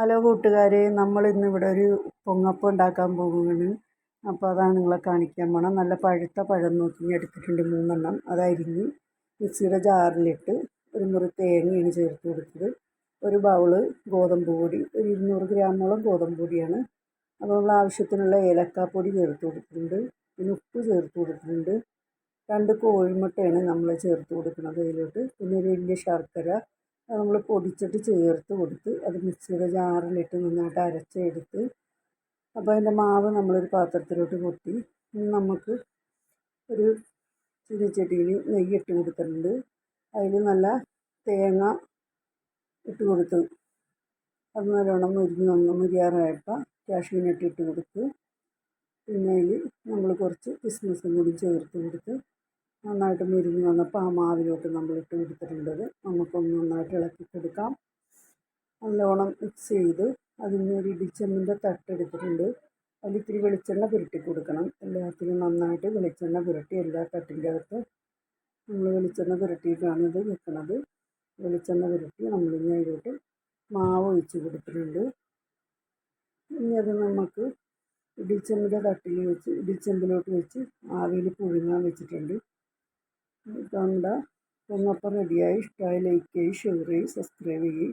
Hello കൂട്ടുകാരെ, നമ്മളിന്നിവിടെ ഒരു പൊങ്ങപ്പം ഉണ്ടാക്കാൻ പോകുകയാണ്. അപ്പോൾ അതാണ് നിങ്ങളെ കാണിക്കാൻ പോണം. നല്ല പഴുത്ത പഴം നോക്കി എടുത്തിട്ടുണ്ട് 3 അതരിഞ്ഞ് മിക്സിയുടെ ജാറിലിട്ട് ഒരു മുറി തേങ്ങയാണ് ചേർത്ത് കൊടുത്തത്. ഒരു ബൗള് ഗോതമ്പ് പൊടി, ഒരു 200 ഗ്രാമോളം ഗോതമ്പ് പൊടിയാണ്. അപ്പോൾ നമ്മൾ ആവശ്യത്തിനുള്ള ഏലക്കാപ്പൊടി ചേർത്ത് കൊടുത്തിട്ടുണ്ട്. പിന്നെ ഉപ്പ് ചേർത്ത് കൊടുത്തിട്ടുണ്ട്. 2 കോഴിമുട്ടയാണ് നമ്മൾ ചേർത്ത് കൊടുക്കുന്നത് അതിലോട്ട്. പിന്നെ ഒരു വലിയ ശർക്കര നമ്മൾ പൊടിച്ചിട്ട് ചേർത്ത് കൊടുത്ത് അത് മിക്സിയുടെ ജാറിലിട്ട് നന്നായിട്ട് അരച്ചെടുത്ത്. അപ്പോൾ അതിൻ്റെ മാവ് നമ്മളൊരു പാത്രത്തിലോട്ട് കൊട്ടി. ഇനി നമുക്ക് ഒരു ചീനച്ചട്ടിയിൽ നെയ്യ് ഇട്ട് കൊടുത്തിട്ടുണ്ട്. അതിൽ നല്ല തേങ്ങ ഇട്ട് കൊടുത്ത് അത് നല്ലോണം മുരിയാറായപ്പോൾ കാഷ്യൂനട്ട് ഇട്ട് കൊടുത്ത്. പിന്നെ അതിൽ നമ്മൾ കുറച്ച് കിസ്മിസും കൂടി ചേർത്ത് കൊടുത്ത് നന്നായിട്ട് മുരിഞ്ഞ് വന്നപ്പോൾ ആ മാവിലോട്ട് നമ്മളിട്ട് കൊടുത്തിട്ടുള്ളത് നമുക്കൊന്ന് നന്നായിട്ട് ഇളക്കി കൊടുക്കാം. നല്ലോണം മിക്സ് ചെയ്ത് അതിന് ഒരു ഇടിച്ചെമ്മിൻ്റെ തട്ടെടുത്തിട്ടുണ്ട്. അതിൽ ഇത്തിരി വെളിച്ചെണ്ണ പുരട്ടി കൊടുക്കണം. എല്ലാത്തിനും നന്നായിട്ട് വെളിച്ചെണ്ണ പുരട്ടി എല്ലാ തട്ടിൻ്റെ അകത്ത് നമ്മൾ വെളിച്ചെണ്ണ പുരട്ടിയിട്ടാണ് ഇത് വെക്കുന്നത്. വെളിച്ചെണ്ണ പുരട്ടി നമ്മളിനി അതിലോട്ട് മാവ് ഒഴിച്ച് കൊടുത്തിട്ടുണ്ട്. ഇനി അത് നമുക്ക് ഇടിച്ചെമ്മിൻ്റെ തട്ടിൽ വെച്ച് ഇടിച്ചെമ്പിലോട്ട് വെച്ച് ആവിയിൽ പുഴുങ്ങാൻ വെച്ചിട്ടുണ്ട്. നമ്മുടെ പൊങ്ങപ്പം റെഡിയായി. ഇഷ്ടമായി ലൈക്ക് ചെയ്യ്, ഷെയർ ചെയ്യ്, സബ്സ്ക്രൈബ് ചെയ്യ്.